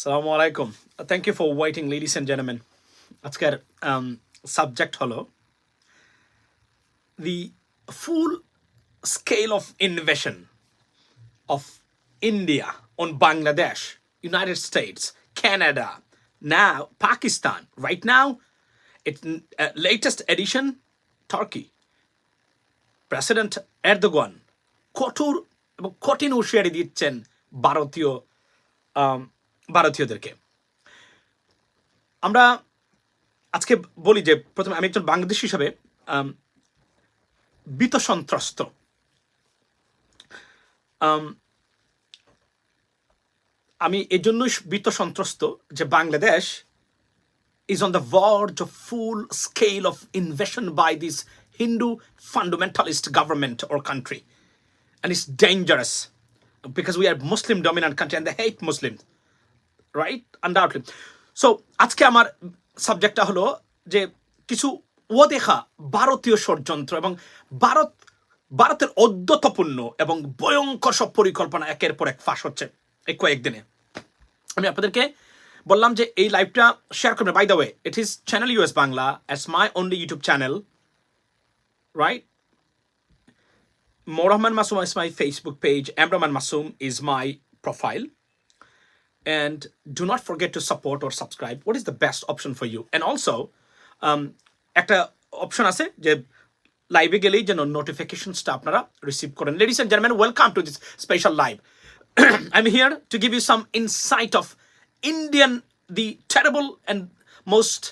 Assalamu alaikum. Thank you for waiting, ladies and gentlemen. আজকের subject হলো the full scale of invasion of India on Bangladesh, United States, Canada, now Pakistan. Right now, it's latest edition, Turkey. President Erdogan কঠোর এবং কঠিন হুঁশিয়ারি দিচ্ছেন ভারতীয়দেরকে। আমরা আজকে বলি যে প্রথমে আমি একজন বাংলাদেশী হিসাবে ভীত সন্ত্রস্ত। আমি এই জন্যই ভীত সন্ত্রস্ত যে Bangladesh is on the verge of full scale of invasion by this Hindu fundamentalist government or country. And it's dangerous because we are Muslim dominant country and they hate Muslims, right? Undoubtedly. So আজকে আমার সাবজেক্টটা হলো যে কিছু অদেখা ভারতীয় ষড়যন্ত্র এবং ভারতের অদ্যতপূর্ণ এবং ভয়ঙ্কর সব পরিকল্পনা একের পর এক ফাঁস হচ্ছে এই কয়েকদিনে। আমি আপনাদেরকে বললাম যে এই লাইভটা শেয়ার করবেন। By the way, it is channel US Bangla as my only YouTube channel, right? Rahman Masum is my Facebook page. Rahman Masum is my profile. And do not forget to support or subscribe. What is the best option for you? And also, একটা option আছে যে লাইভে গেলেই যেন নোটিফিকেশনসটা আপনারা receive করেন। Ladies and gentlemen, welcome to this special live. I'm here to give you some insight of the terrible and most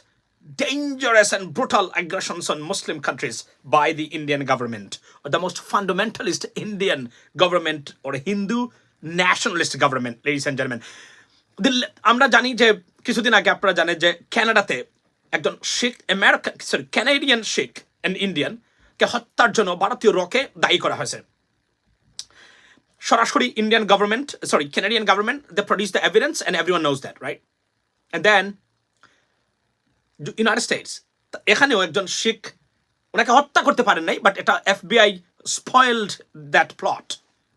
dangerous and brutal aggressions on Muslim countries by the Indian government, or the most fundamentalist Indian government or Hindu nationalist government, ladies and gentlemen. আমরা জানি যে কিছুদিন আগে আপনারা জানেন যে কানাডাতে একজন শিখ কানাডিয়ান শিখ এন্ড ইন্ডিয়ান কে হত্যার জন্য ভারতীয় রকে দায়ী করা হয়েছে। সরাসরি Indian government, Canadian government, they produce the evidence and everyone knows that, right? And then United states এখানেও একজন শিখ, ওনাকে হত্যা করতে পারেন নাই, বাট এটা FBI spoiled that plot,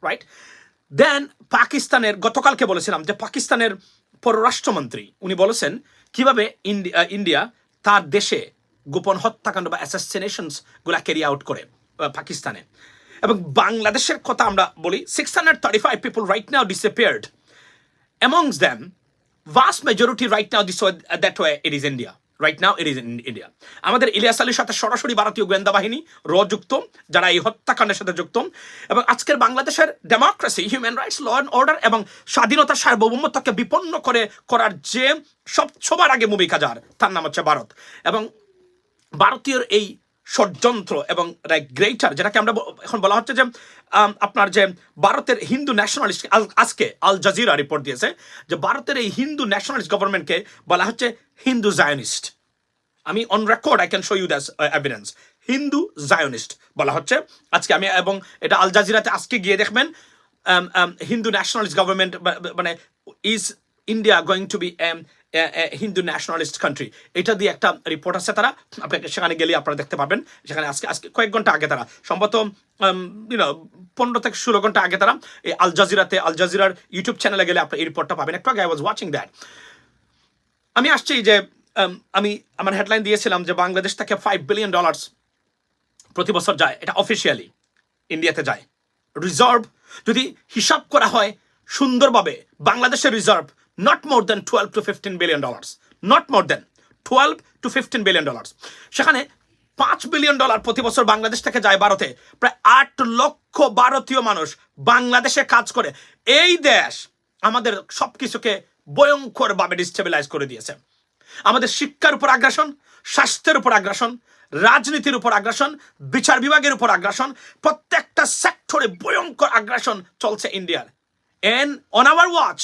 right? Then পাকিস্তানের, গতকালকে বলেছিলাম যে পাকিস্তানের পররাষ্ট্রমন্ত্রী উনি বলেছেন কিভাবে ইন্ডিয়া তার দেশে গোপন হত্যাকাণ্ড বা অ্যাসাসিনেশনস গুলা ক্যারি আউট করে পাকিস্তানে। এবং বাংলাদেশের কথা আমরা বলি 635 people right now disappeared. Amongst them, vast majority right now, that way it is India. Right now it is in India. আমাদের ইলিয়াস আলীর সাথে সরাসরি ভারতীয় গোয়েন্দা বাহিনী যুক্ত, যারা এই হত্যাকাণ্ডের সাথে যুক্ত। এবং আজকের বাংলাদেশের democracy, human rights, law and order এবং স্বাধীনতা সার্বভৌমত্বকে বিপন্ন করার যে সবার আগে ভূমিকা যার, তার নাম হচ্ছে ভারত। এবং ভারতীয় এই ষড়যন্ত্র এবং গ্রেটার, যেটাকে আমরা এখন বলা হচ্ছে যে আপনার যে ভারতের হিন্দু ন্যাশনালিস্ট, আজকে আল জাজিরা রিপোর্ট দিয়েছে যে ভারতের এই হিন্দু ন্যাশনালিস্ট গভর্নমেন্টকে বলা হচ্ছে হিন্দু জায়নিস্ট। আমি on record I can show you that evidence, Hindu Zionist বলা হচ্ছে আজকে। আমি এবং এটা আল জাজিরাতে আজকে গিয়ে দেখবেন হিন্দু ন্যাশনালিস্ট গভর্নমেন্ট, মানে is India going to be Hindu nationalist country, এটা দিয়ে একটা রিপোর্ট আছে। তারা আপনাকে সেখানে গেলে আপনারা দেখতে পাবেন। সেখানে আজকে কয়েক ঘন্টা আগে তারা সম্ভবত 15 থেকে 16 ঘন্টা আগে তারা এই আল জাজিরার ইউটিউব চ্যানেলে গেলে আপনি এই রিপোর্টটা পাবেন। একটু আগে আই ওয়াজ ওয়াচিং দ্যাট। আমি আসছি যে আমি আমার হেডলাইন দিয়েছিলাম যে বাংলাদেশ থেকে $5 billion প্রতি বছর যায়, এটা অফিসিয়ালি ইন্ডিয়াতে যায়। রিজার্ভ যদি হিসাব করা হয় সুন্দরভাবে, বাংলাদেশের reserve not more than $12 to $15 billion, not more than $12 to $15 billion। সেখানে $5 billion প্রতি বছর বাংলাদেশ থেকে যায় ভারতে। প্রায় 8 লক্ষ ভারতীয় মানুষ বাংলাদেশে কাজ করে। এই দেশ আমাদের সবকিছুকে ভয়ঙ্করভাবে ডিস্টেবিলাইজ করে দিয়েছে। আমাদের শিক্ষার উপর আগ্রাসন, স্বাস্থ্যের উপর আগ্রাসন, রাজনীতির উপর আগ্রাসন, বিচার বিভাগের উপর আগ্রাসন, প্রত্যেকটা সেক্টরে ভয়ঙ্কর আগ্রাসন চলছে ইন্ডিয়ার। And on our watch,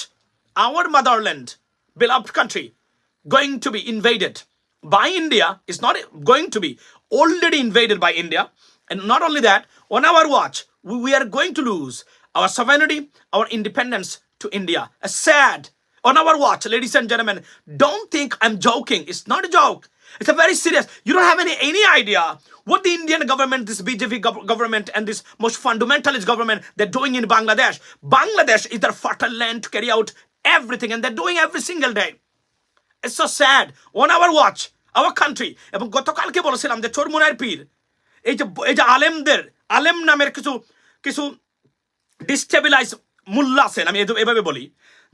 our motherland, beloved country, going to be invaded by India, is not going to be already invaded by India. And not only that, on our watch, we are going to lose our sovereignty, our independence to India. A sad. On our watch, ladies and gentlemen, don't think I'm joking. It's not a joke. It's a very serious. You don't have any idea what the Indian government, this BJP government, and this most fundamentalist government, they're doing in Bangladesh. Bangladesh is their fertile land to carry out everything, and they're doing every single day. It's so sad. On our watch, our country. এবং গতকালকে বলেছিলাম যে চরমুনার পীর এই যে আলেম নামের কিছু কিছু ডিস্টেবিলাইজ মুল্লা আছেন, আমি এভাবে বলি,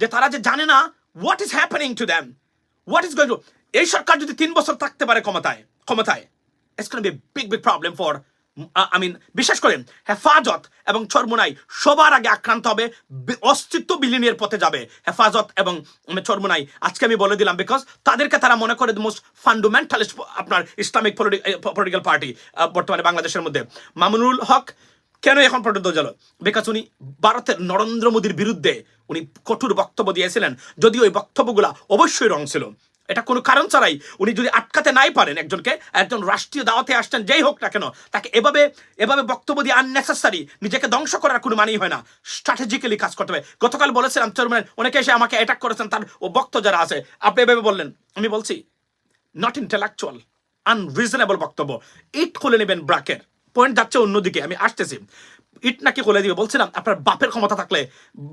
যে তারা যে জানে না what is happening to them, what is going to. এই সরকার যদি 3 বছর থাকতে পারে ক্ষমতায়, it's gonna be big problem for, বিশেষ করে হেফাজত এবং চরমুনাই সবার আগে আক্রান্ত হবে, অস্তিত্ব বিলীনের পথে যাবে হেফাজত এবং চরমুনাই। আজকে আমি বলে দিলাম, বিকজ তাদেরকে তারা মনে করে মোস্ট ফান্ডামেন্টালিস্ট আপনার ইসলামিক পলিটিক্যাল পার্টি বর্তমানে বাংলাদেশের মধ্যে। মামুনুল হক কেন এখন পর্যন্ত গেল? বিকজ উনি ভারতের নরেন্দ্র মোদীর বিরুদ্ধে উনি কঠোর বক্তব্য দিয়েছিলেন, যদিও ওই বক্তব্যগুলা অবশ্যই রং ছিল। এটা কোনো কারণ ছাড়াই উনি যদি আটকাতে নাই পারেন একজনকে, একজন রাষ্ট্রীয় দাওয়াতে আসছেন যেই হোক না কেন, তাকে এভাবে বক্তব্য দিয়ে আননেসেসারি নিজেকে ধ্বংস করার কোনো মানেই হয় না। স্ট্র্যাটেজিক্যালি কাজ করতে হবে। গতকাল বলেছিলাম চরমুনাই অনেকে এসে আমাকে অ্যাটাক করেছেন, তার ও বক্ত যারা আছে, আপনি এভাবে বললেন। আমি বলছি নট ইন্টেলেকচুয়াল, আনরিজনেবল বক্তব্য। ইট খুলে নেবেন ব্রাকের, পয়েন্ট যাচ্ছে অন্যদিকে, আমি আসতেছি। ইট নাকি খুলে দিবে বলছিলাম, আপনার বাপের ক্ষমতা থাকলে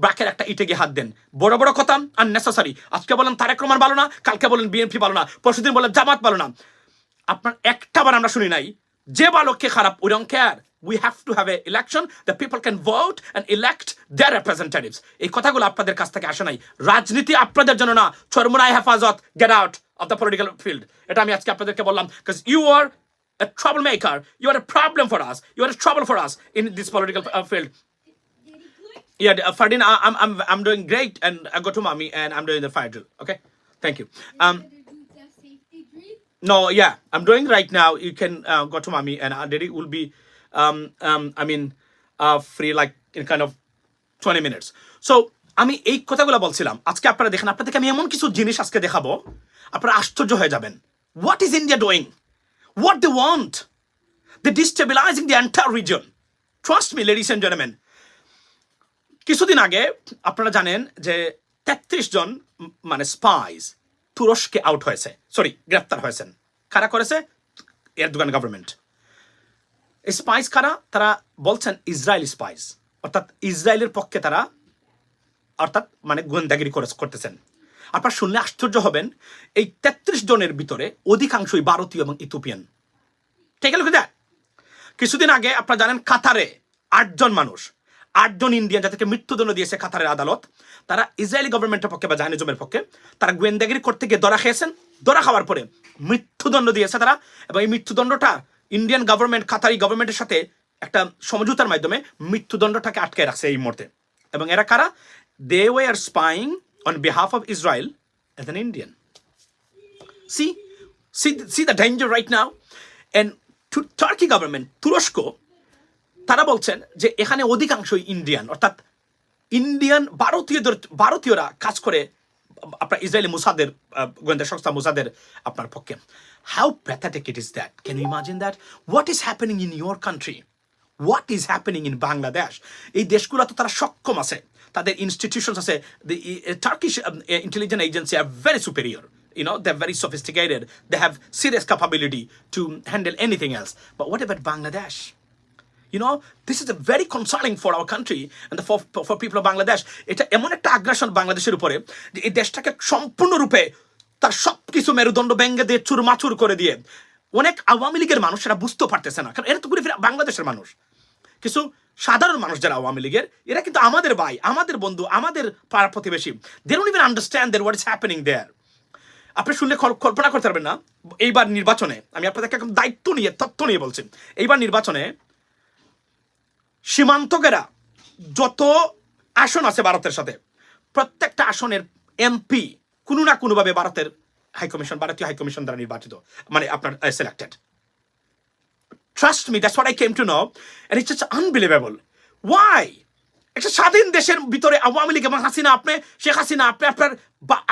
ব্রাকের একটা ইটে গিয়ে হাত দেন। বড় বড় কথা আননেসেসারি। আজকে বলেন তারেক রহমান ভালো না, কালকে বলেন বিএনপি ভালো না, পরশুদিন বলেন জামাত ভালো না। আপনার একটা বার আমরা শুনি নাই যে ভালো কে খারাপ। We don't care. We have to have an election that people can vote and elect their representatives. এই কথাগুলো আপনাদের কাছ থেকে আসে নাই। রাজনীতি আপনাদের জন্য না। চরমুনাই হেফাজত, get out of the political field. এটা আমি আজকে আপনাদেরকে বললাম, because you are a troublemaker. You are a problem for us. You are a trouble for us in this political field. Yeah, Fardin, I'm doing great, and I go to mommy, and I'm doing the fire drill. Okay, thank you. No, yeah, I'm doing right now. You can go to mommy, and Daddy will be, free like in kind of 20 minutes. So, আমি এই কথাগুলো বলছিলাম। আজকে আপনারা দেখেন, আপনাদেরকে আমি এমন কিছু জিনিস আজকে দেখাবো, আপনারা আশ্চর্য হয়ে যাবেন। What is India doing? What they want? They're destabilizing the entire region. Trust me, ladies and gentlemen. কিছুদিন আগে আপনারা জানেন যে 33 জন স্পাইস তুরস্কে আউট হয়েছে, গ্রেফতার হয়েছেন। কারা করেছে? Erdogan government. স্পাইস কারা? তারা বলছেন ইসরায়েলি স্পাইস, অর্থাৎ ইসরায়েলের পক্ষে তারা গোয়েন্দাগিরি করতেছেন। আপনারা শুনলে আশ্চর্য হবেন, এই 33 জনের ভিতরে অধিকাংশই ভারতীয় এবং ইথিওপিয়ান। ঠিক আছে? কিছুদিন আগে আপনারা জানেন কাতারে 8 জন ইন্ডিয়ান যাদেরকে মৃত্যুদণ্ড দিয়েছে কাতারের আদালত, তারা ইসরায়েলি গভর্নমেন্টের পক্ষে বা জায়নিজমের পক্ষে তারা গোয়েন্দাগিরি করতে গিয়ে ধরা খেয়েছেন। ধরা খাওয়ার পরে মৃত্যুদণ্ড দিয়েছে তারা, এবং এই মৃত্যুদণ্ডটা ইন্ডিয়ান গভর্নমেন্ট কাতারি গভর্নমেন্টের সাথে একটা সমঝোতার মাধ্যমে মৃত্যুদণ্ডটাকে আটকে রাখছে এই মুহূর্তে। এবং এরা কারা? They were spying on behalf of Israel as an Indian. See the danger right now. And to Turkey government, তুরস্ক, তারা বলছেন যে এখানে অধিকাংশই ইন্ডিয়ান, অর্থাৎ ইন্ডিয়ান ভারতীয়রা কাজ করে আপনার ইসরায়েলি মুসাদের গোয়েন্দা সংস্থা মুসাদের আপনার পক্ষে। How pathetic it is that. Can you imagine that? What is happening in your country? What is happening in Bangladesh? এই দেশগুলো তো তারা সক্ষম আছে, তাদের ইনস্টিটিউশনস আছে। The Turkish intelligence agency are very superior. You know, they're very sophisticated. They have serious capability to handle anything else. But what about Bangladesh? You know, this is a very concerning for our country and for people of Bangladesh. এটা এমন একটা আগ্রাসন বাংলাদেশের উপরে যে এই দেশটাকে সম্পূর্ণরূপে তার সবকিছু মেরুদণ্ড ভেঙে দিয়ে চুরমাচুর করে দিয়ে অনেক আওয়ামী লীগের মানুষ সেটা বুঝতে পারতেছে না, কারণ এরা তো ঘুরে ফিরে বাংলাদেশের মানুষ। কিছু সাধারণ মানুষ যারা আওয়ামী লীগের, এরা কিন্তু আমাদের ভাই, আমাদের বন্ধু, আমাদের পাড়া প্রতিবেশী। They don't even understand that what is happening there. আপনি শুনলে কল্পনা করতে পারবেন না। এইবার নির্বাচনে আমি আপনাদেরকে একদম দায়িত্ব নিয়ে তথ্য নিয়ে বলছি, এইবার নির্বাচনে সীমান্তকেরা যত আসন আছে ভারতের সাথে, প্রত্যেকটা আসনের এমপি কোনো না কোনোভাবে ভারতীয় হাইকমিশন দ্বারা নির্বাচিত, আপনার selected. Trust me, that's what I came to know, and it's just unbelievable. Why? একটা স্বাধীন দেশের ভিতরে আওয়ামী লীগ এবং শেখ হাসিনা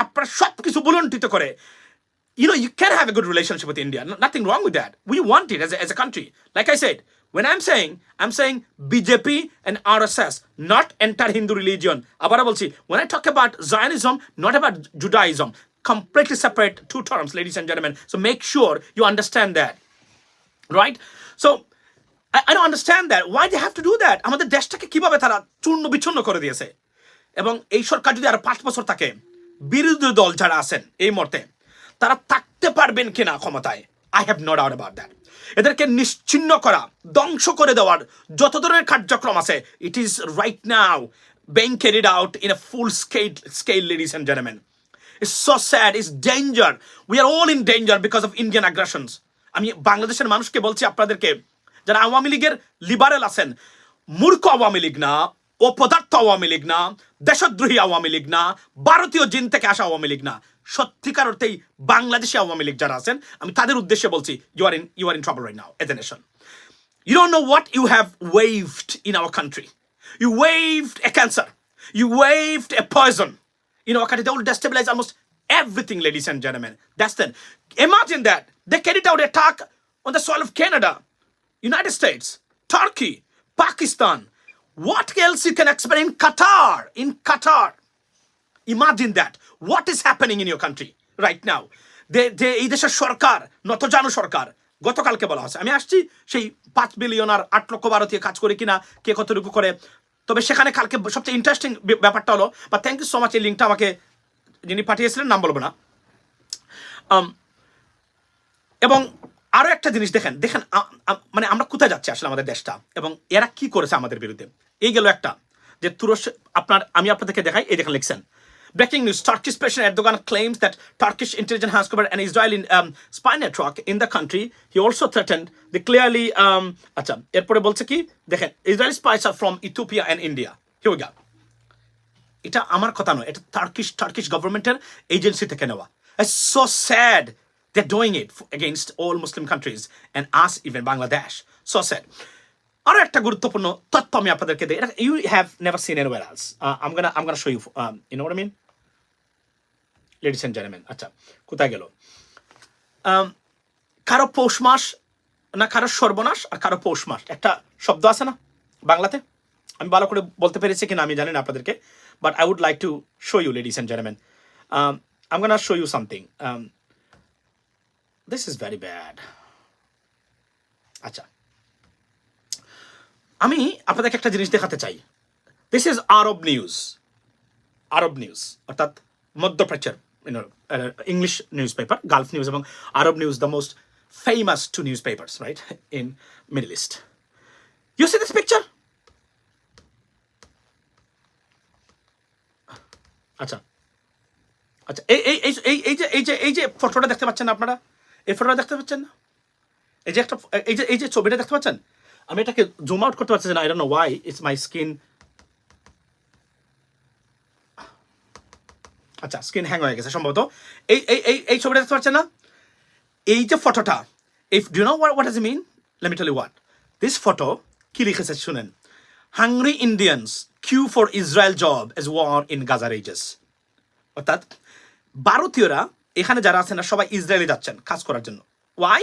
আপনার সব কিছু বুলন্টিত করে। You know, you can have a good relationship with India. Nothing wrong with that. We want it as a country. Like I said, when I'm saying BJP and RSS, not entire Hindu religion. Abara bolchi, when I talk about Zionism, not about Judaism, completely separate two terms, ladies and gentlemen. So make sure you understand that. Right? So I don't understand that. Why they have to do that? আমাদের দেশটাকে কিভাবে তারা চূর্ণ বিচ্ছন্ন করে দিয়েছে। এবং এই সরকার যদি আরো 5 বছর থাকে, বিরোধী দল যারা আছেন এই মুহূর্তে তারা থাকতে পারবেন কিনা ক্ষমতায়, I have no doubt about that. এদেরকে নিশ্চিহ্ন করা, ধ্বংস করে দেওয়ার যত ধরনের কার্যক্রম আছে, it is right now being carried out in a full scale, ladies and gentlemen. It's so sad, it's danger. We are all in danger because of Indian aggressions. আমি বাংলাদেশের মানুষকে বলছি, আপনাদেরকে যারা আওয়ামী লীগের লিবারেল আছেন, মূর্খ আওয়ামী লীগ না, অপদার্থ আওয়ামী লীগ না, দেশদ্রোহী আওয়ামী লীগ না, ভারতীয় জিন থেকে আসা আওয়ামী লীগ না, সত্যিকার অর্থেই বাংলাদেশি আওয়ামী লীগ যারা আছেন, আমি তাদের উদ্দেশ্যে বলছি, you are in trouble right now as a nation. You don't know what you have waved in our country. You waved a cancer. You waved a poison. In our country, they will destabilize almost everything, ladies and gentlemen. That's then. Imagine that. They carried out attack on the soil of Canada, United States, Turkey, Pakistan. What else you can expect in Qatar? In Qatar. Imagine that. What is happening in your country right now? এই দেশের সরকার, নতজানু সরকার, গতকালকে বলা হচ্ছে, আমি আসছি সেই 5 billion আর 8 লক্ষ ভারতীয় কাজ করে কিনা, কে কতটুকু করে। তবে সেখানে কালকে সবচেয়ে ইন্টারেস্টিং ব্যাপারটা হলো, বা থ্যাংক ইউ সো মাচ, এই লিঙ্কটা আমাকে যিনি পাঠিয়েছিলেন, নাম বলবো না। এবং আরো একটা জিনিস দেখেন, মানে আমরা কোথায় যাচ্ছি আসলে আমাদের দেশটা, এবং এরা কি করেছে আমাদের বিরুদ্ধে। এই গেল একটা, যে তুরস্ক, আমি আপনাদেরকে দেখাই, এই দেখেন লিখছেন, breaking news, Turkish President Erdogan claims that Turkish intelligence has covered an Israeli spy network in the country. He also threatened the clearly আচ্ছা, এরপরে বলছে কি দেখেন, Israeli spies are from Ethiopia and India. Here we go. এটা আমার কথা নয়, এটা টার্কিশ গভর্নমেন্টের এজেন্সি থেকে নেওয়া। It's so sad they're doing it against all Muslim countries and us, even Bangladesh. So sad. আরো একটা গুরুত্বপূর্ণ তথ্য আমি আপনাদেরকে দিই, এটা you have never seen anywhere else. I'm gonna show you, you know what I mean, ladies and gentlemen. আচ্ছা, কোথায় গেল? কারো পৌষ মাস না, কারো সর্বনাশ আর কারো পৌষ মাস, একটা শব্দ আছে না বাংলাতে, আমি ভালো করে বলতে পেরেছি কিনা আমি জানি না আপনাদেরকে, but I would like to show you, ladies and gentlemen. I'm gonna show you something. This is very bad. আচ্ছা, আমি আপনাদেরকে একটা জিনিস দেখাতে চাই। দিস ইজ আরব নিউজ, অর্থাৎ মধ্যপ্রাচ্যের English newspaper, Gulf News এবং Arab News, the most famous two newspapers, right, in Middle East. You see this picture? আচ্ছা, এই যে ফটোটা দেখতে পাচ্ছেন না আপনারা? এই ফটোটা দেখতে পাচ্ছেন না? এই যে ছবিটা দেখতে পাচ্ছেন? আমি এটাকে জুম আউট করতে পারছি না, I don't know Y, it's my screen. আচ্ছা, স্ক্রিন হ্যাং হয়ে গেছে সম্ভবত। এই ছবিটা দেখতে পাচ্ছেন না? এই যে ফটোটা, do you know what does it mean? Let me tell you what this photo কি লিখেছে শুনেন। Hungry Indians queue for Israel job as war in Gaza rages. অর্থাৎ ভারতীয়রা এখানে যারা আছেন না, সবাই ইসরায়েলে যাচ্ছেন কাজ করার জন্য। ওয়াই?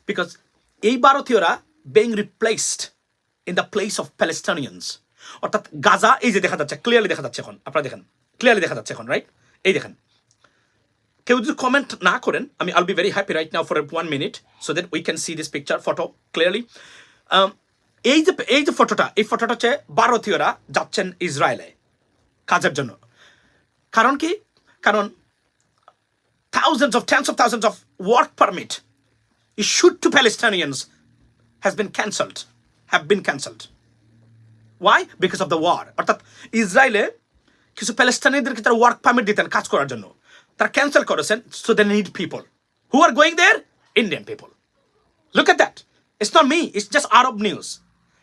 বিকজ এই ভারতীয়রা being replaced in the place of Palestinians. অর্থাৎ গাজা, এই যে দেখা যাচ্ছে, ক্লিয়ারলি দেখা যাচ্ছে এখন, আপনারা দেখেন, ক্লিয়ারলি দেখা যাচ্ছে এখন, রাইট? এই দেখেন, কেউ যদি কমেন্ট না করেন, আমি I'll be very happy right now for 1 minute so that we can see this picture photo clearly. এই যে ফটোটা, এই ফটোটা হচ্ছে ভারতীয়রা যাচ্ছেন ইসরায়েলে কাজের জন্য। কারণ কি? কারণ tens of thousands of work permit issued to Palestinians have been cancelled. Why? Because of the war. অর্থাৎ ইসরায়েলে কিছু প্যালেস্টাইনিদেরকে তারা ওয়ার্ক পারমিট দিতেন কাজ করার জন্য, তারা ক্যান্সেল করেছেন। So they need people who are going there, Indian people. Look at that. It's not me, it's just Arab news.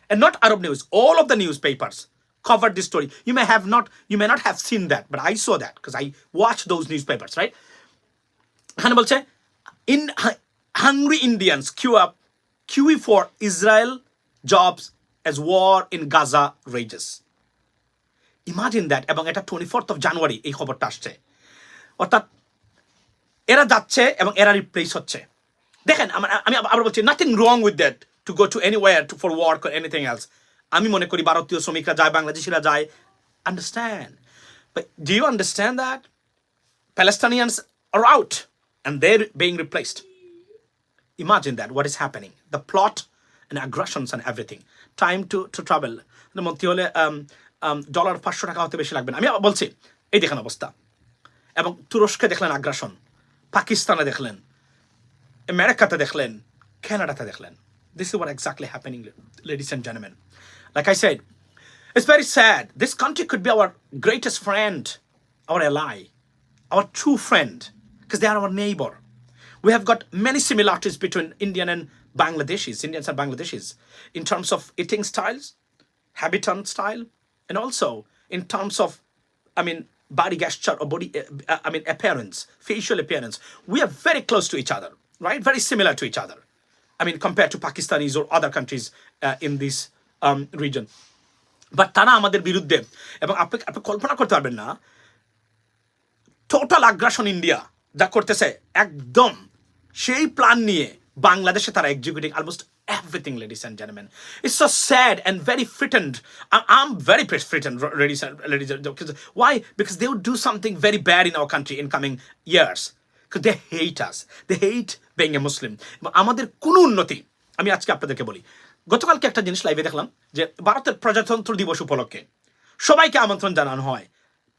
And not Arab news, all of the newspapers covered this story. You may not have seen that, but I saw that because I watched those newspapers, right? এখানে বলছে in hungry Indians queuing for Israel jobs as war in Gaza rages. Imagine that. এবং এটা 24th of January এই খবরটা আসছে। অর্থাৎ এরা যাচ্ছে এবং এরা রিপ্লেস হচ্ছে। দেখেন, আমি আবার বলছি, nothing wrong with that to go to anywhere for work or anything else. আমি মনে করি ভারতীয় শ্রমিকরা যায়, বাংলাদেশিরা যায়, understand. But do you understand that Palestinians are out and they're being replaced? Imagine that, what is happening, the plot and aggressions and everything. Time to travel. মন্ত্রী হলে ডলার 500 টাকা হতে বেশি লাগবে না। আমি বলছি এই দেখেন অবস্থা। এবং তুরস্কে দেখলেন আগ্রাসন, পাকিস্তানে দেখলেন, আমেরিকাতে দেখলেন, কানাডাতে দেখলেন। This is what exactly happening, ladies and gentlemen. Like I said, it's very sad. This country could be our greatest friend, our ally, our true friend, because they are our neighbor. We have got many similarities between Indian and Bangladeshis, Indians and Bangladeshis, in terms of eating styles, habitat style, and also in terms of, I mean, body gesture or body, appearance, facial appearance. We are very close to each other, right? Very similar to each other. I mean, compared to Pakistanis or other countries in this region. But তারা আমাদের বিরুদ্ধে, এবং আপনি কল্পনা করতে পারবেন না total আগ্রাসন India যা করতেছে, একদম সেই প্ল্যান নিয়ে বাংলাদেশে তারা executing almost everything, ladies and gentlemen. It's so sad and very frightened. I'm very frightened, ladies and gentlemen. Why? Because they would do something very bad in our country in coming years. Because they hate us. They hate being a Muslim. আমাদের কোনো উন্নতি, আমি আজকে আপনাদেরকে বলি, গতকালকে একটা জিনিস লাইভে দেখলাম যে ভারতের প্রজাতন্ত্র দিবস উপলক্ষে সবাইকে আমন্ত্রণ জানানো হয়,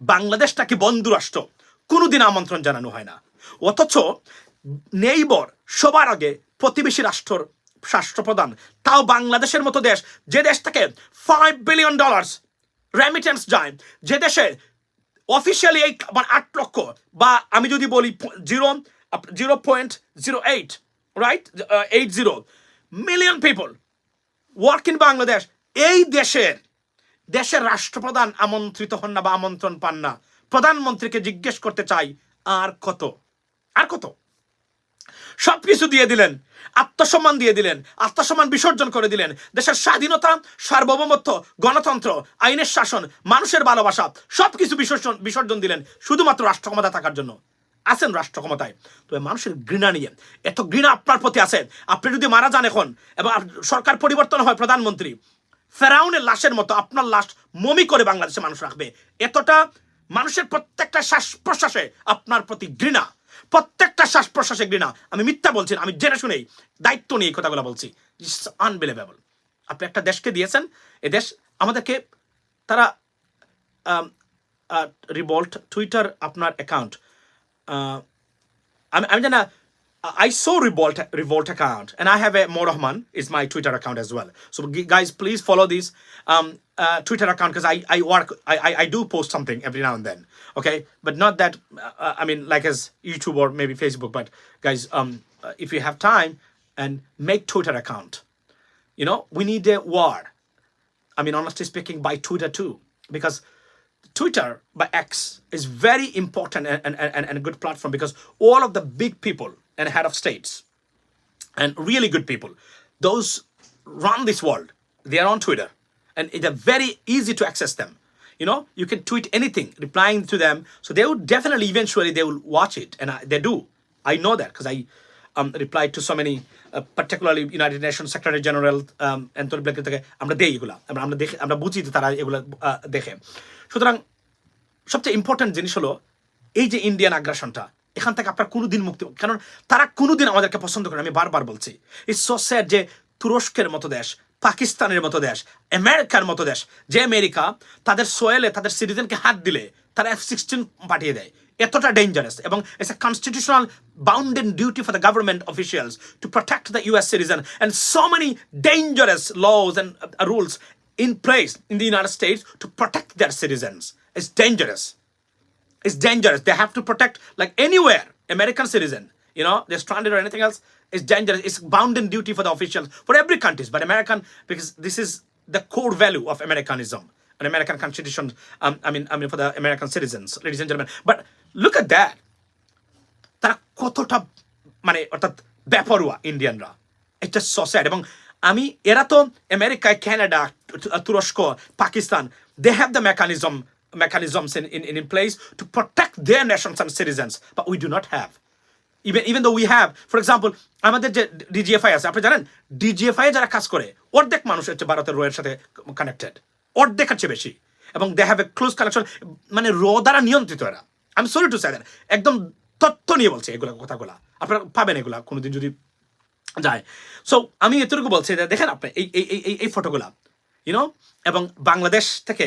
বাংলাদেশটাকে বন্ধু রাষ্ট্র কোনোদিন আমন্ত্রণ জানানো হয় না। অথচ নেইবর সবার আগে প্রতিবেশী রাষ্ট্রপ্রধান, তাও বাংলাদেশের মতো দেশ, যে দেশ থেকে $5 billion রেমিটেন্স যায়, যে দেশে অফিসিয়ালি 8 লক্ষ বা আমি যদি বলি 0.08 right 80 million people work in Bangladesh, এই দেশের রাষ্ট্রপ্রধান আমন্ত্রিত হন না বা আমন্ত্রণ পান না। প্রধানমন্ত্রীকে জিজ্ঞেস করতে চাই আর কত সবকিছু দিয়ে দিলেন, আত্মসম্মান দিয়ে দিলেন, আত্মসম্মান বিসর্জন করে দিলেন, দেশের স্বাধীনতা, সার্বভৌমত্ব, গণতন্ত্র, আইনের শাসন, মানুষের ভালোবাসা সবকিছু বিসর্জন দিলেন শুধুমাত্র রাষ্ট্র ক্ষমতা থাকার জন্য। আছেন রাষ্ট্র ক্ষমতায়, তবে মানুষের ঘৃণা নিয়ে, এত ঘৃণা আপনার প্রতি আছে, আপনি যদি মারা যান এখন এবং সরকার পরিবর্তন হয়, প্রধানমন্ত্রী ফেরাউনের লাশের মতো আপনার লাশ মমি করে বাংলাদেশে মানুষ রাখবে। এতটা মানুষের প্রত্যেকটা শ্বাস প্রশ্বাসে আপনার প্রতি ঘৃণা, প্রত্যেকটা শ্বাস প্রশ্বাসে ঘৃণা। আমি মিথ্যা বলছি না, আমি জেনে শুনেই দায়িত্ব নিয়ে এই কথাগুলো বলছি। আনবিলিভেবল। আপনি একটা দেশকে দিয়েছেন, এ দেশ আমাদেরকে তারা রিভল্ট টুইটার আপনার অ্যাকাউন্ট, আমি জানা I saw revolt account, and I have a Rahman is my Twitter account as well. So guys, please follow this Twitter account, because I do post something every now and then. Okay, but not that I mean like as YouTube or maybe Facebook. But guys, if you have time, and make Twitter account. You know, we need a war. I mean, honestly speaking, by Twitter too, because Twitter by X is very important and a good platform, because all of the big people and head of states and really good people, those run this world, they are on Twitter, and it's very easy to access them. You know, you can tweet anything, replying to them, so they would definitely eventually they will watch it, and they do. I know that because I replied to so many, particularly United Nations Secretary General Antonio Blinken থেকে আমরা দেই এগুলা, আমরা দেখে, আমরা বুঝি যে তারা এগুলা দেখে। সুতরাং সবচেয়ে ইম্পর্টেন্ট জিনিস হলো এই যে ইন্ডিয়ান আগ্রাসনটা, এখান থেকে আপনার কোনোদিন মুক্তি, কারণ তারা কোনোদিন আমাদেরকে পছন্দ করে। আমি বারবার বলছি, ইটস সো স্যাড যে তুরস্কের মতো দেশ, পাকিস্তানের মতো দেশ, আমেরিকার মতো দেশ, যে আমেরিকা তাদের সোয়েলে তাদের সিটিজেনকে হাত দিলে তারা F-16 পাঠিয়ে দেয়, এতটা ডেঞ্জারাস। এবং it's a constitutional bounded duty for the government officials to protect the US citizen, and so many dangerous laws and rules in place in the United States to protect their citizens. It's dangerous. It's dangerous. They have to protect, like anywhere, American citizen, you know, they're stranded or anything else. It's dangerous. It's bounden duty for the officials, for every country, but American, because this is the core value of Americanism, an American constitution, I mean for the American citizens, ladies and gentlemen. But look at that. তারা কতটা মানে অর্থাৎ বেপরোয়া ইন্ডিয়ানরা, এটা so sad. এবং আমি এরা তো আমেরিকায়, কানাডা, তুরস্ক, Pakistan, they have the mechanisms in place to protect their nations and citizens, but we do not have. Even though we have, for example, আমাদের যে ডিজিএফআই আছে, আপনি জানেন ডিজিএফআই যারা কাজ করে অর্ধেক মানুষ হচ্ছে ভারতের রয়ের সাথে কানেক্টেড, অর্ধেক আছে বেশি, এবং they have a close connection, মানে র দ্বারা নিয়ন্ত্রিত এরা। I am sorry to say that, একদম তথ্য নিয়ে বলছে এগুলো কথাগুলা, আপনারা পাবেন এগুলা কোনোদিন যদি যায়। সো আমি এতটুকু বলছি যে দেখেন আপনি এই ফটোগুলা, ইউনো, এবং বাংলাদেশ থেকে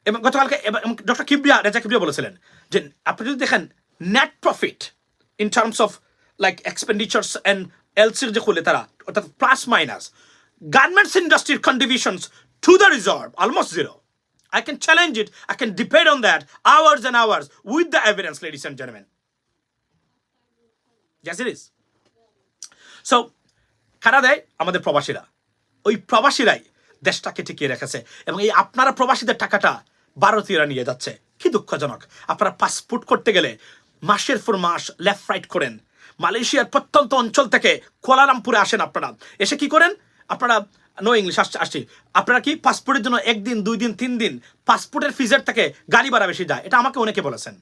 এবং গতকালকে ডক্টর কিবরিয়া, রেজা কিবরিয়া বলেছিলেন যে আপনি যদি দেখেন net profit in terms of like expenditures and এলসির যে খুলে তারা, অর্থাৎ প্লাস মাইনাস, গার্মেন্টস ইন্ডাস্ট্রির contributions to the reserve almost zero. I can challenge it. I can debate on that hours and hours with the evidence, ladies and gentlemen. Yes, it is. So, কারা দেয়? আমাদের প্রবাসীরা. ওই প্রবাসীরাই দেশটাকে টিকিয়ে রেখেছে, এবং এই আপনারা প্রবাসীদের টাকাটা ভারতীয়রা নিয়ে যাচ্ছে. কি দুঃখজনক. আপনারা পাসপোর্ট করতে গেলে মাসের পর মাস লেফট রাইট করেন. মালয়েশিয়ার প্রত্যন্ত অঞ্চল থেকে কুয়ালালামপুরে আসেন আপনারা. এসে কি করেন আপনারা? নো ইংলিশ আসছি. আপনারা কি পাসপোর্টের জন্য 1 দিন 2 দিন 3 দিন পাসপোর্টের ফিজের থেকে গাড়ি ভাড়া বেশি যায়. এটা আমাকে অনেকে বলেছেন,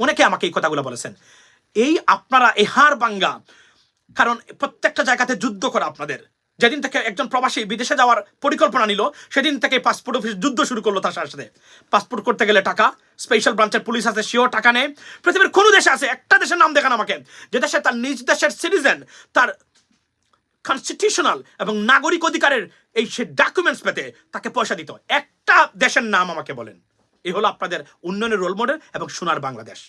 অনেকে আমাকে এই কথাগুলো বলেছেন. এই আপনারা এই হার ভাঙ্গা, কারণ প্রত্যেকটা জায়গাতে যুদ্ধ করা আপনাদের. যেদিন থেকে একজন প্রবাসী বিদেশে যাওয়ার পরিকল্পনা নিল, সেদিন থেকে পাসপোর্ট অফিস যুদ্ধ শুরু করলো তার সাথে. পাসপোর্ট করতে গেলে টাকা, স্পেশাল ব্রাঞ্চের পুলিশ আছে, সেও টাকা নেয়. পৃথিবীর কোন দেশে আছে? একটা দেশের নাম দেখান আমাকে, যে দেশে তার নিজ দেশের সিটিজেন তার কনস্টিটিউশনাল এবং নাগরিক অধিকারের এই সে ডকুমেন্টস পেতে তাকে পয়সা দিত. একটা দেশের নাম আমাকে বলেন. এই হলো আপনাদের উন্নয়নের রোল মডেল এবং সোনার বাংলাদেশ.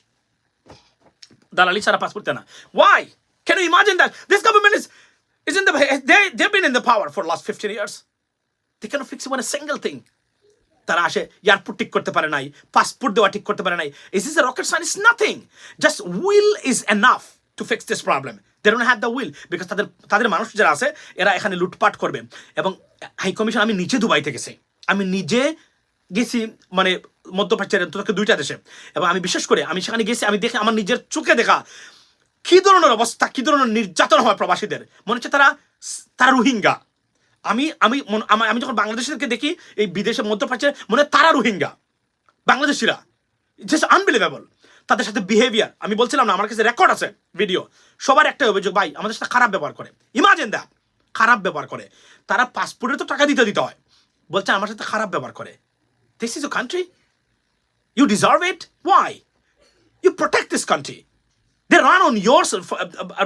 দালালি ছাড়া পাসপোর্ট দেয় না. Why? Can you imagine that? This government is in the, they've been in the power for the last 15 years. They cannot fix even a single thing. তারা আসে এয়ারপোর্ট ঠিক করতে পারে নাই, পাসপোর্ট দেওয়া ঠিক করতে পারে নাই. Is this a rocket science? It's nothing. Just will is enough to fix this problem. They don't have the will because তাদের মানুষ যারা আছে এরা এখানে লুটপাট করবে. এবং হাই কমিশন, আমি নিজে দুবাইতে গেছি, আমি নিজে গেছি, মানে মধ্যপ্রাচ্যের তোকে 2টা দেশে, এবং আমি বিশেষ করে আমি সেখানে গেছি, আমি দেখে আমার নিজের চোখে দেখা কি ধরনের অবস্থা, কি ধরনের নির্যাতন হয় প্রবাসীদের. মনে হচ্ছে তারা রোহিঙ্গা. আমি যখন বাংলাদেশিদেরকে দেখি এই বিদেশে মধ্যপ্রাচ্যে, মনে হয় তারা রোহিঙ্গা, বাংলাদেশিরা. জাস্ট আনবিলিভেবল তাদের সাথে বিহেভিয়ার. আমি বলছিলাম না, আমার কাছে রেকর্ড আছে, ভিডিও. সবার একটাই অভিযোগ, ভাই আমাদের সাথে খারাপ ব্যবহার করে. ইমাজিন দ্যাট, খারাপ ব্যবহার করে. তারা পাসপোর্টে তো টাকা দিতে হয়, বলছে আমার সাথে খারাপ ব্যবহার করে. This is a country? You deserve it? Why? You protect this country. They run on your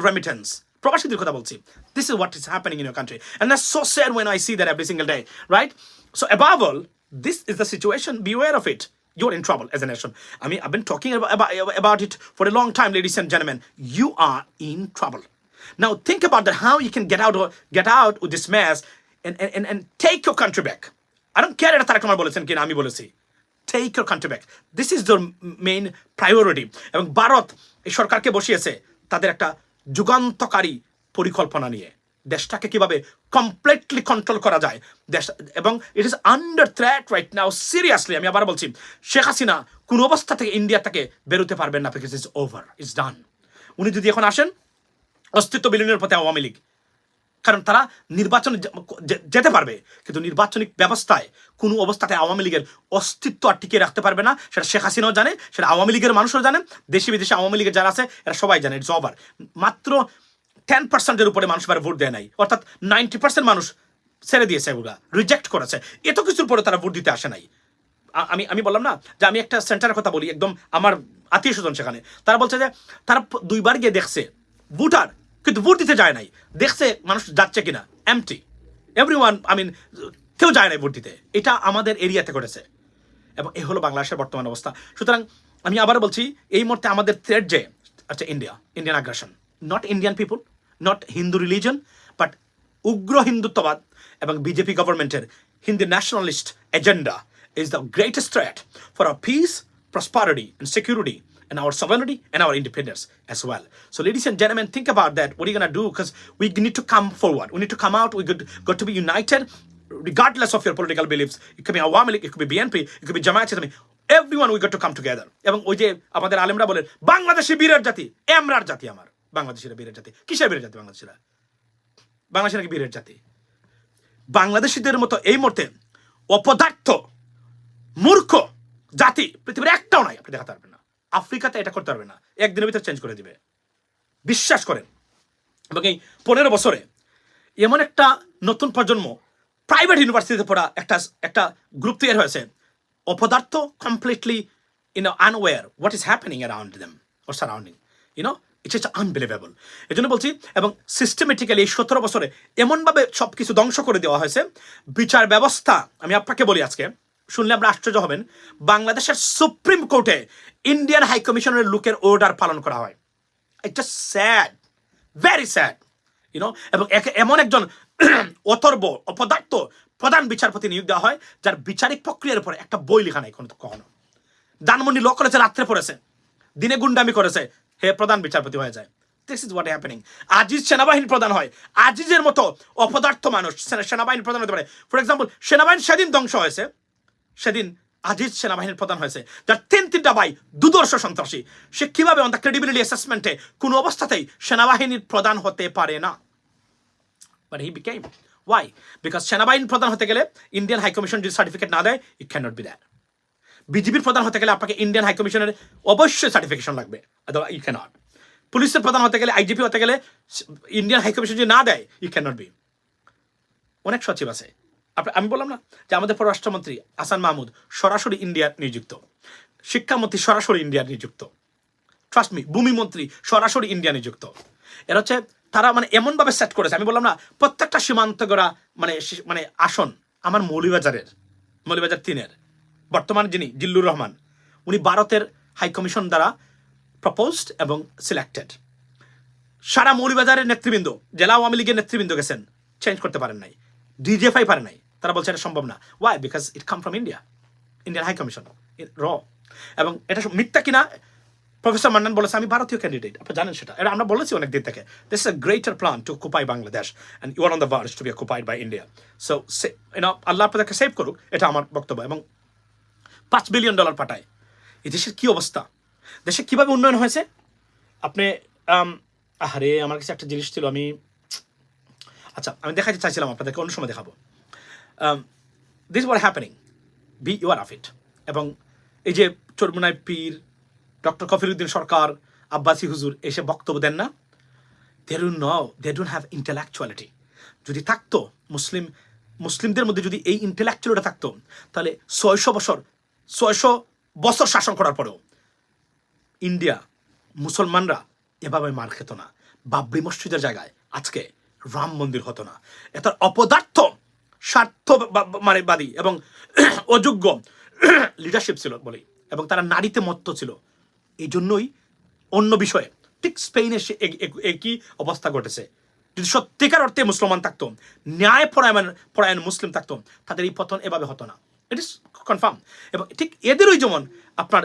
remittance. প্রবাসীদের কথা বলছি. This is what is happening in your country. And that's so sad when I see that every single day, right? So above all, this is the situation. Beware of it. You're in trouble as a nation. I mean, I've been talking about it for a long time, ladies and gentlemen. You are in trouble. Now think about that, how you can get out with this mess and take your country back. I don't care এটা তারা কেমন বলেছেন কিনা, আমি বলেছি take your country back. This is the main priority. এবং ভারত এই সরকারকে বসিয়েছে তাদের একটা যুগান্তকারী পরিকল্পনা নিয়ে, দেশটাকে কিভাবে কমপ্লিটলি কন্ট্রোল করা যায় দেশ. এবং it is under threat right now. Seriously আমি আবার বলছি, শেখ হাসিনা কোন অবস্থা থেকে ইন্ডিয়া থেকে বেরোতে পারবেন না, বিকজ ইটস ওভার, ইটস ডান. উনি যদি এখন আসেন, অস্তিত্ব বিলীনের পথে আওয়ামী লীগ, কারণ তারা নির্বাচনে যেতে পারবে, কিন্তু নির্বাচনিক ব্যবস্থায় কোনো অবস্থাতে আওয়ামী লীগের অস্তিত্ব আর টিকিয়ে রাখতে পারবে না. সেটা শেখ হাসিনাও জানে, সেটা আওয়ামী লীগের মানুষও জানেন, দেশি বিদেশে আওয়ামী লীগের যারা আছে এরা সবাই জানে. It's over. মাত্র 10%-এর উপরে মানুষ এবার ভোট দেয় নাই, অর্থাৎ 90% মানুষ ছেড়ে দিয়েছে, এগুলা রিজেক্ট করেছে. এত কিছুর পরে তারা ভোট দিতে আসে নাই. আমি বললাম না যে আমি একটা সেন্টারের কথা বলি, একদম আমার আত্মীয় স্বজন সেখানে, তারা বলছে যে তারা 2বার গিয়ে দেখছে ভোটার, কিন্তু ভোট দিতে যায় নাই, দেখছে মানুষ যাচ্ছে কিনা, এমটি, এভরিওয়ান, কেউ যায় নাই ভোট দিতে. এটা আমাদের এরিয়াতে করেছে, এবং এই হলো বাংলাদেশের বর্তমান অবস্থা. সুতরাং আমি আবার বলছি, এই মুহূর্তে আমাদের থ্রেট যে আচ্ছা ইন্ডিয়ান আগ্রাসন, not Indian people, not Hindu religion, but উগ্র হিন্দুত্ববাদ এবং বিজেপি গভর্নমেন্টের Hindu nationalist agenda is the greatest threat for our peace, prosperity, and security, and our sovereignty and our independence as well. So ladies and gentlemen, think about that. What are you going to do? Because we need to come forward. We need to come out. We got to be united regardless of your political beliefs. It could be Awami League, it could be BNP, it could be Jamaat Islami. Everyone we got to come together. এবং ওই যে আমাদের আলেমরা বলেন বাংলাদেশি বীরের জাতি, এমরার জাতি, আমার বাংলাদেশিরা বীরের জাতি. কিসের বীরের জাতি বাংলাদেশিরা? বাংলাদেশিরা কি বীরের জাতি? বাংলাদেশিদের মতো এই মুহূর্তে অপদার্থ মূর্খ জাতি পৃথিবীর একটাও নাই, আপনি দেখাতে পারবেন না. আফ্রিকাতে এটা করতে পারবে না, একদিনের ভিতরে চেঞ্জ করে দিবে, বিশ্বাস করেন. এবং এই 15 বছরে এমন একটা নতুন প্রজন্ম প্রাইভেট ইউনিভার্সিটিতে পড়া একটা গ্রুপ তৈরি হয়েছে, অপদার্থ, completely আনওয়্যার what is happening around them or surrounding, it's it's unbelievable. এই জন্য বলছি, এবং সিস্টেমেটিক্যালি এই 17 বছরে এমনভাবে সব কিছু ধ্বংস করে দেওয়া হয়েছে. বিচার ব্যবস্থা, আমি আপনাকে বলি আজকে শুনলে আমরা আশ্চর্য হবেন, বাংলাদেশের সুপ্রিম কোর্টে ইন্ডিয়ান হাই কমিশনের লোকের অর্ডার পালন করা হয়। It's just sad, very sad, you know. এবং এমন একজন অথর্ব অপদার্থ প্রধান বিচারপতি নিয়োগ দেওয়া হয় যার বিচারিক প্রক্রিয়ার উপরে একটা বই লেখা নাই কখনো। ধানমন্ডি ল করেছে, রাত্রে পড়েছে, দিনে গুন্ডামি করেছে, হে প্রধান বিচারপতি হয়ে যায়। This is what happening. Aziz সেনাবাহিনী প্রধান হয়, আজিজের মতো অপদার্থ মানুষ সেনাবাহিনী প্রধান হতে পারে। ফর এক্সাম্পল, সেনাবাহিনী সেদিন ধ্বংস হয়েছে, সেদিন আজিজ সেনাবাহিনীর প্রধান হয়েছে, যার তিনটা ভাই দুদর্শ সন্ত্রাসী। সে কিভাবে অন দ্য ক্রেডিবিলিটি অ্যাসেসমেন্টে কোনো অবস্থাতেই সেনাবাহিনীর প্রধান হতে পারে না। But he became. Why? Because সেনাবাহিনীর প্রধান হতে গেলে ইন্ডিয়ান হাই কমিশন যদি সার্টিফিকেট না দেয়, it can not be that. বিজিবির প্রধান হতে গেলে আপনাকে ইন্ডিয়ান হাই কমিশনের অবশ্যই সার্টিফিকেশন লাগবে, ইউ ক্যান নট। পুলিশের প্রধান হতে গেলে, আইজিপি হতে গেলে ইন্ডিয়ান হাই কমিশন যদি না দেয়, ইউ ক্যান নট বি। অনেক সচিব আছে, আমি বললাম না যে আমাদের পররাষ্ট্রমন্ত্রী হাসান মাহমুদ সরাসরি ইন্ডিয়ার নিযুক্ত, শিক্ষামন্ত্রী সরাসরি ইন্ডিয়ার নিযুক্ত, ট্রাস্ট মি, ভূমিমন্ত্রী সরাসরি ইন্ডিয়া নিযুক্ত। এর হচ্ছে তারা মানে এমনভাবে সেট করেছে, আমি বললাম না প্রত্যেকটা সীমান্তগড়া মানে আসন আমার মৌলভীবাজার 3-এর বর্তমান যিনি জিল্লুর রহমান, উনি ভারতের হাই কমিশন দ্বারা প্রপোজড এবং সিলেক্টেড। সারা মৌলভীবাজারের নেতৃবৃন্দ, জেলা আওয়ামী লীগের নেতৃবৃন্দ গেছেন, চেঞ্জ করতে পারেন নাই, ডিজিএফআই পারে নাই, তারা বলছে এটা সম্ভব না। Why? Because it come from Indian high commission র। এবং এটা মিথ্যা কিনা প্রফেসর মান্নান বলেছে আমি ভারতীয় ক্যান্ডিডেট, আপনি জানেন সেটা, এটা আমরা বলেছি অনেক দিন থেকে। This is a greater plan to occupy Bangladesh and you are on the verge to be occupied by India. So আল্লাহ আপনাদেরকে সেভ করুক, এটা আমার বক্তব্য। এবং $5 বিলিয়ন পাঠায়, এই দেশের কি অবস্থা, দেশে কিভাবে উন্নয়ন হয়েছে আপনি আরে আমার কাছে একটা জিনিস ছিল, আমি দেখাতে চাইছিলাম আপনাদেরকে, অন্য সময় দেখাবো। This war happening, be aware of it. এবং এই যে চরমুনাই পীর, ডক্টর কফিরুদ্দিন সরকার, আব্বাসী হুজুর এসে বক্তব্য দেন না, দে ডোন্ট হ্যাভ ইন্টেলেকচুয়ালিটি। যদি থাকতো মুসলিমদের মধ্যে যদি এই ইন্টেলেকচুয়ালিটা থাকতো, তাহলে 600 বছর শাসন করার পরেও ইন্ডিয়া মুসলমানরা এভাবে মার খেত না, বাবরি মসজিদের জায়গায় আজকে রাম মন্দির হতো না। এত অপদার্থ স্বার্থ বাদী এবং অযোগ্য লিডারশিপ ছিল বলে, এবং তারা নারীতে মত্ত ছিল। এই জন্যই অন্য বিষয়ে ঠিক স্পেনে একই অবস্থা ঘটেছে। যদি সত্যিকার অর্থে মুসলমান থাকতো, ন্যায় পরায়ণ মুসলিম থাকতো, তাদের এই পতন এভাবে হতো না। ইট ইস কনফার্ম। এবং ঠিক এদেরই যেমন আপনার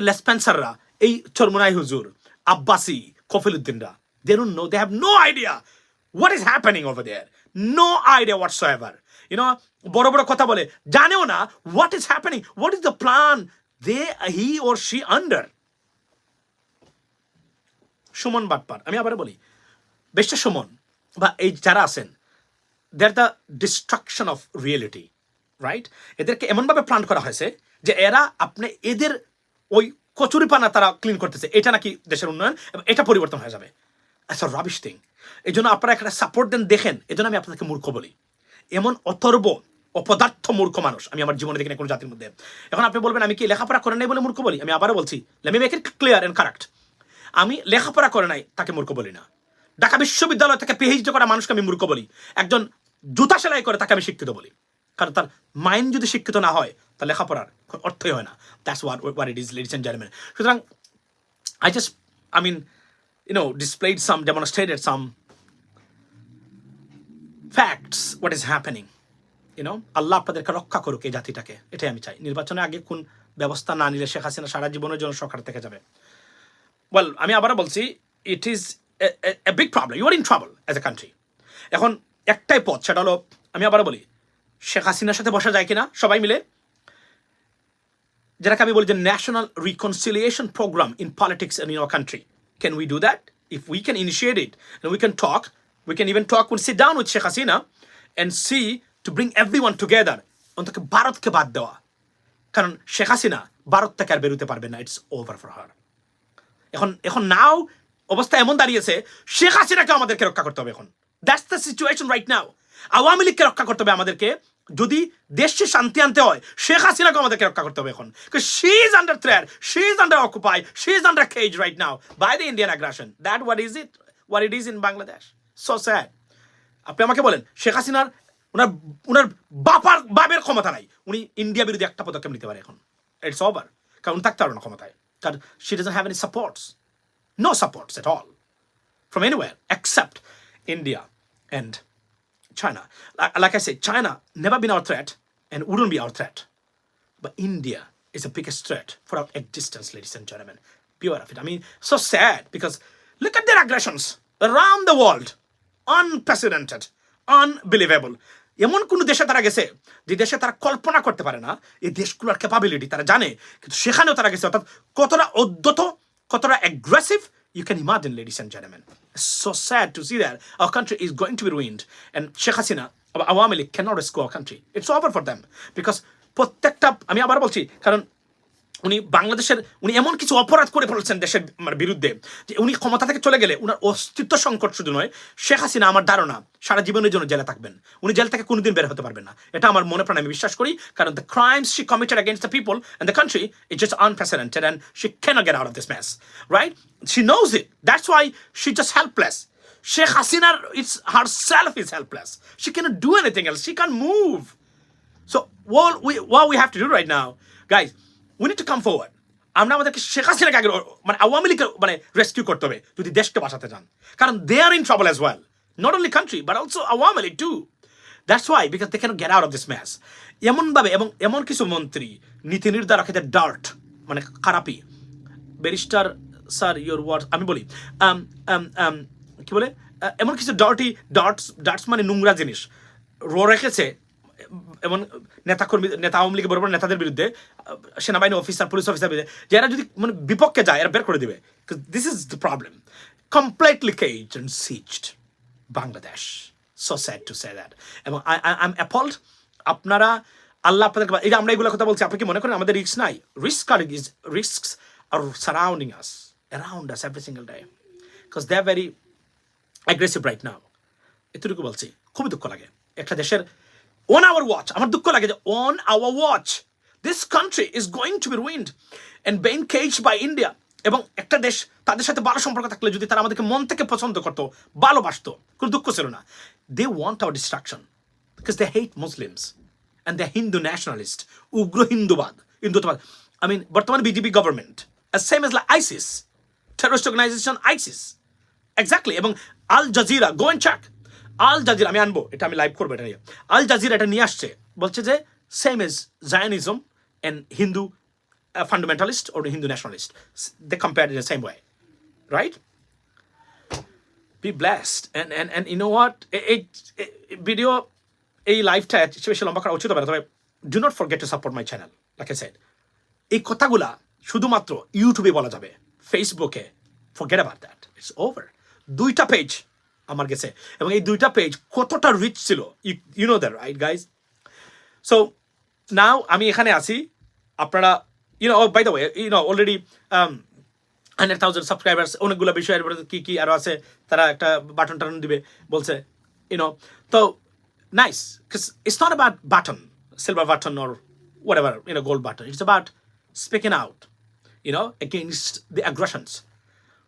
লেসপেন্সাররা, এই চরমুনাই হুজুর, Abbasi, কফিলুদ্দিনরা, they don't know, they have no idea what is happening over there, no idea whatsoever. বড় বড় কথা বলে, জানেও না what is happening, what is the plan he or she under. Suman বাটপার, আমি আবার বলি, বেশটা সুমন বা এই যারা আছেন, they are the distraction of reality, right? এদেরকে এমনভাবে প্ল্যান করা হয়েছে যে এরা এদের ওই কচুরিপানা তারা ক্লিন করতেছে, এটা নাকি দেশের উন্নয়ন এবং এটা পরিবর্তন হয়ে যাবে। আচ্ছা, রাবিশ থিং। এই জন্য আপনারা একটা সাপোর্ট দেন, দেখেন। এই জন্য আমি আপনাদেরকে মূর্খ বলি, এমন অথর্ব অপদার্থ মূর্খ মানুষ আমি আমার জীবনে দেখি না কোনো জাতির মধ্যে। এখন আপনি বলবেন আমি কি লেখাপড়া করে নাই বলে মূর্খ বলি? আমি আবারও বলছি, let me make it clear and correct, আমি লেখাপড়া করে নাই তাকে মূর্খ বলি না। ঢাকা বিশ্ববিদ্যালয় থেকে পিএইচডি করা মানুষকে আমি মূর্খ বলি। একজন জুতা সেলাই করে তাকে আমি শিক্ষিত বলি, কারণ তার মাইন্ড যদি শিক্ষিত না হয় তার লেখাপড়ার অর্থই হয় না। That's what it is, ladies and gentlemen. সুতরাং I mean, displayed some, demonstrated some facts, what is happening. আল্লাহ আপনাদেরকে রক্ষা করুক এই জাতিটাকে, এটাই আমি চাই। নির্বাচনের আগে কোন ব্যবস্থা না নিলে শেখ হাসিনা সারা জীবনের জন্য সরকার থেকে যাবে। ওয়েল, আমি আবারও বলছি, it is a big problem, you are in trouble as a country. এখন একটাই পথ, সেটা হলো, আমি আবারও বলি, শেখ হাসিনার সাথে বসা যায় কিনা সবাই মিলে, যেটাকে আমি বলি যে national reconciliation programme in politics in your country. Can we do that? If we can initiate it, we can talk, we can even talk, will sit down with Sheikh Hasina and see to bring everyone together. অন্তত ভারতকে বাদ দেওয়া, কারণ শেখ হাসিনা ভারত থেকে আর বেরোতে পারবে না, it's over for her. এখন নাও অবস্থা এমন দাঁড়িয়েছে, শেখ হাসিনাকে আমাদেরকে রক্ষা করতে হবে। এখন that's the situation right now. Awami লীগকে রক্ষা করতে হবে আমাদেরকে, যদি দেশে শান্তি আনতে হয় শেখ হাসিনাকে আমাদেরকে রক্ষা করতে হবে এখন। She is under threat, she is under occupy, she is under cage right now by the Indian aggression. what it is in Bangladesh. So sad. আপনি আমাকে বলেন, শেখ হাসিনার ওনার ওনার বাপের ক্ষমতা নাই, উনি ইন্ডিয়া বিরোধী একটা পদক্ষেপ নিতে পারে এখন। ইটস ওভার, কারণ থাকতে পারবে না ক্ষমতায়, কারণ she doesn't have any supports, no supports at all from anywhere except India and China. Like I said, China never been our threat and wouldn't be our threat. But India is the biggest threat for our existence, ladies and gentlemen. Be aware of it. I mean, so sad because look at their aggressions around the world. Unprecedented, unbelievable. এমন কোন দেশে তারা গেছে যে দেশে তারা কল্পনা করতে পারে না এই দেশগুলোর ক্যাপাবিলিটি তারা জানে, কিন্তু সেখানেও তারা গেছে, অর্থাৎ কতটা উদ্ধত, কতটা aggressive. You can imagine, ladies and gentlemen. It's so sad to see that our country is going to be ruined. And Sheikh Hasina, Awami League cannot rescue our country. It's over for them. Because প্রত্যেকটা, আমি আবার বলছি, কারণ উনি বাংলাদেশের, উনি এমন কিছু অপরাধ করে ফেলেছেন দেশের বিরুদ্ধে যে উনি ক্ষমতা থেকে চলে গেলে উনার অস্তিত্ব সংকট শুধু নয়, শেখ হাসিনা আমার ধারণা সারা জীবনের জন্য জেলে থাকবেন, উনি জেল থেকে কোনোদিন বের হতে পারবেন না, এটা আমার মনে প্রাণে আমি বিশ্বাস করি। কারণ the crimes she committed against the people and the country is just unprecedented and she can't get out of this mess, right? She knows it, that's why she just helpless. Sheikh Hasina, it's herself is helpless. She cannot do anything else. She can't move. So what we have to do right now, guys, we need to come forward. আমরা আমাদেরকে শেখ হাসিনাকে আগে মানে আওয়ামী লীগকে মানে rescue করতে হবে যদি দেশকে বাঁচাতে চান, কারণ they are in trouble as well, not only country but also Awami League too. That's why, because they can't get out of this mess. এমনভাবে এবং এমন কিছু মন্ত্রী নীতি নির্ধারকের ডার্ট মানে খারাপি, ব্যারিস্টার স্যার ইয়োর ওয়ার্ড আমি বলি কি বলে, এমন কিছু ডার্টস মানে নোংরা জিনিস রেখেছে এমন নেতা আওয়ামী লীগের বড় নেতাদের বিরুদ্ধে, সেনাবাহিনী অফিসার, পুলিশ অফিসার বিরুদ্ধে, যারা যদি মানে বিপক্ষে যায় এরা বের করে দিবে। This is the problem, completely caged and seized Bangladesh. So sad to say that. এবং আই এম অ্যাপলড। আপনারা আল্লাহ আপনাদেরকে, এই যে আমরা এগুলো কথা বলছি, আপনি কি মনে করেন আমাদের রিস্ক নাই? Risks are surrounding us, around us every single day, because they are very aggressive right now. এতটুকু বলছি, খুবই দুঃখ লাগে একটা দেশের on our watch, আমার দুঃখ লাগে যে on our watch this country is going to be ruined and being caged by India. এবং একটা দেশ তাদের সাথে ভালো সম্পর্ক থাকলে যদি তারা আমাদেরকে মন থেকে পছন্দ করতো, ভালোবাসতো, কোনো দুঃখ ছিল না। they want our destruction because they hate Muslims and they're Hindu nationalist, উগ্র হিন্দুত্ববাদ। I mean বর্তমান BJP government as same as like ISIS, terrorist organization ISIS, exactly. এবং Al Jazeera, go and check Al Jazeera, আমি আনবো এটা, আমি live করবো এটা নিয়ে। আল জাজিরা এটা নিয়ে আসছে, বলছে যে same as Zionism and Hindu fundamentalist or Hindu nationalist, they compared in the same way, right? Be blessed and you know what, এই ভিডিও, এই লাইভটা বেশি লম্বা করা উচিত হবে না, তবে do not forget to support my channel. Like I said, এই কথাগুলা শুধুমাত্র ইউটিউবে বলা যাবে, ফেসবুকে forget about that, it's over. 2টা পেজ আমার গেছে এবং এই 2টা পেজ কতটা রিচ ছিল, you know that, right guys? So now আমি এখানে আছি, আপনারা by the way already 100,000 subscribers, অনেকগুলো বিষয়ের কি কি আরো আছে, তারা একটা বাটন টাটন দিবে বলছে, তো nice, it's not about button, silver button or whatever, gold button. It's about speaking out, against the aggressions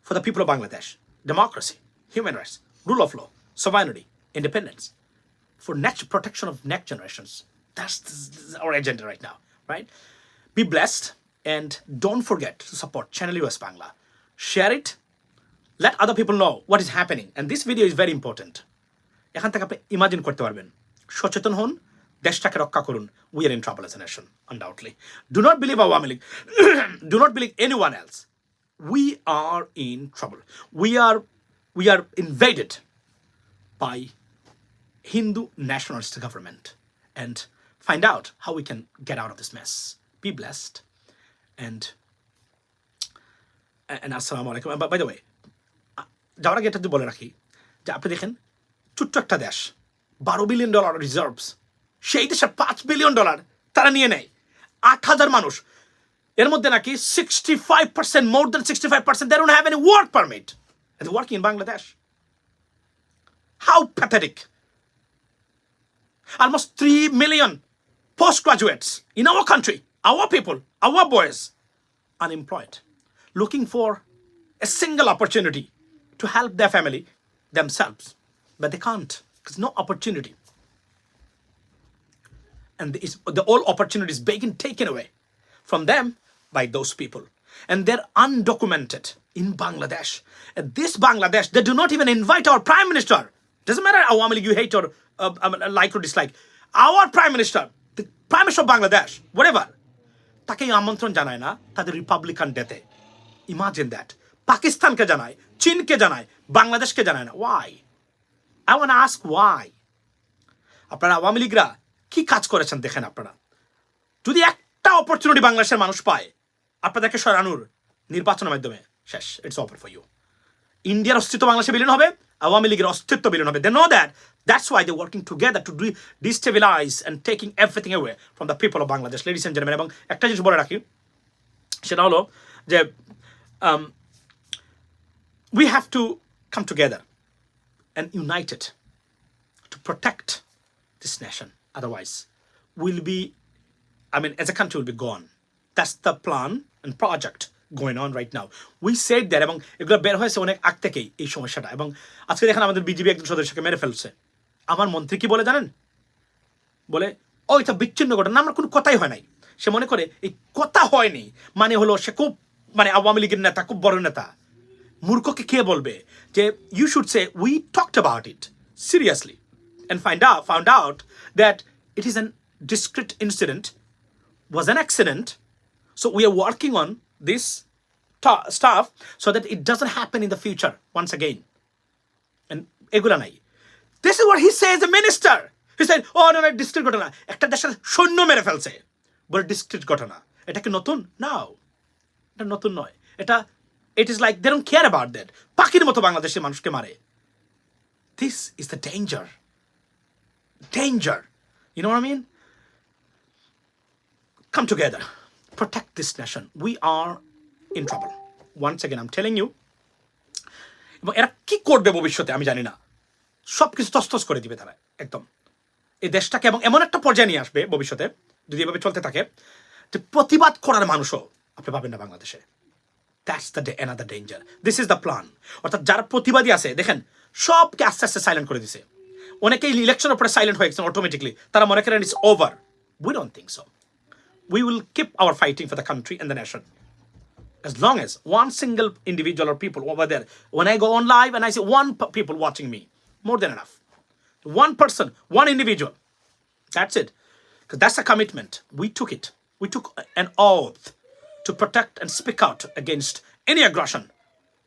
for the people of Bangladesh, democracy, human rights, rule of law, sovereignty, independence, for next protection of next generations. That's our agenda right now, right? Be blessed and don't forget to support Channel US Bangla. Share it. Let other people know what is happening. And this video is very important. এখান থেকে আপনি imagine করতে পারবেন, সচেতন হন, দেশটাকে রক্ষা করুন। We are in trouble as a nation, undoubtedly. Do not believe Awami League. Do not believe anyone else. We are in trouble. We are invaded by Hindu nationalist government, and find out how we can get out of this mess. Be blessed and assalamu alaikum. By the way, যাওয়ার আগে এটা বলে রাখি যে আপনি দেখেন ছোট্ট একটা দেশ, $12 billion রিজার্ভস, সেই দেশের $5 billion তারা নিয়ে নেয়, 8,000 মানুষ, এর মধ্যে নাকি 65%, more than 65%, they don't have any work permit and they're working in Bangladesh. How pathetic. Almost 3 million postgraduates in our country, our people, our boys, unemployed, looking for a single opportunity to help their family, themselves, but they can't, because no opportunity. And the all opportunities being taken away from them by those people. And they're undocumented in Bangladesh. And this Bangladesh, they do not even invite our prime minister. Doesn't matter Awami League you hate or like or dislike. Our prime minister, the prime minister of Bangladesh, whatever, তাকে আমন্ত্রণ জানায় না তাদের Republican ডেতে। Imagine that. পাকিস্তানকে জানায়, চীনকে জানায়, বাংলাদেশকে জানায় না। Why? I want to ask why. আপনারা আওয়ামী লীগরা কি কাজ করেছেন দেখেন আপনারা। যদি একটা অপরচুনিটি বাংলাদেশের মানুষ পায় আপনাদেরকে সরানোর নির্বাচনের মাধ্যমে শেষ, ইটস ওভার ফর ইউ। ইন্ডিয়ার অস্তিত্ব বাংলাদেশে বিলীন হবে, আওয়ামী লীগের অস্তিত্ব বিলীন হবে। They know that. That's why they're working together to destabilize and taking everything away from the people of Bangladesh, ladies and gentlemen. এবং একটা জিনিস বলে রাখি, সেটা হলো যে we have to come together and united to protect this nation. Otherwise, we'll be, as a country, will be gone. That's the plan and project going on right now. We said that, এবং এগুলো বের হয়েছে অনেক আগ থেকেই এই সমস্যাটা। এবং আজকে দেখেন আমাদের বিজেপি একজন সদস্যকে মেরে ফেলছে। আমার মন্ত্রী কি বলে জানেন? বলে ও এটা বিচ্ছিন্ন ঘটনা, আমার কোনো কথাই হয় নাই। সে মনে করে এই কথা হয়নি মানে হলো সে খুব আওয়ামী লীগের নেতা, খুব বড় নেতা। মূর্খকে কে বলবে যে you should say we talked about it seriously and found out that it is a discrete incident, was an accident, so we are working on this stuff so that it doesn't happen in the future once again. And এগুলা নাই। This is what he says, the minister. He said, oh no, discrete ঘটনা, একটা দেশের সৈন্য মেরে ফেলছে বলে discrete ঘটনা। এটা কি নতুন? No, এটা নতুন নয়। এটা it is like they don't care about that. পাখির মতো বাংলাদেশের মানুষকে মারে। This is the danger. You know what I mean? Come together. Protect this nation. We are in trouble. Once again, I'm telling you. এবং এরা কি করবে ভবিষ্যতে আমি জানি না। সবকিছু তছতছ করে দিবে তারা একদম এই দেশটাকে, এবং এমন একটা পর্যায়ে নিয়ে আসবে ভবিষ্যতে যদি এভাবে চলতে থাকে যে প্রতিবাদ করার মানুষও আপনি পাবেন না বাংলাদেশে। That's another danger. This is the plan. অর্থাৎ যারা প্রতিবাদী আছে দেখেন সবকে আস্তে আস্তে সাইলেন্ট করে দিছে। অনেকেই ইলেকশনের পরে সাইলেন্ট হয়ে গেছেন অটোমেটিকলি, তারা মনে করেন it's over. We don't think so. We will keep our fighting for the country and the nation. As long as one single individual or people over there, when I go on live and I see one people watching me, more than enough. One person, one individual. That's it. Because that's a commitment. We took it. We took an oath to protect and speak out against any aggression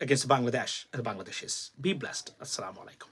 against Bangladesh and the Bangladeshis. Be blessed. Assalamu alaikum.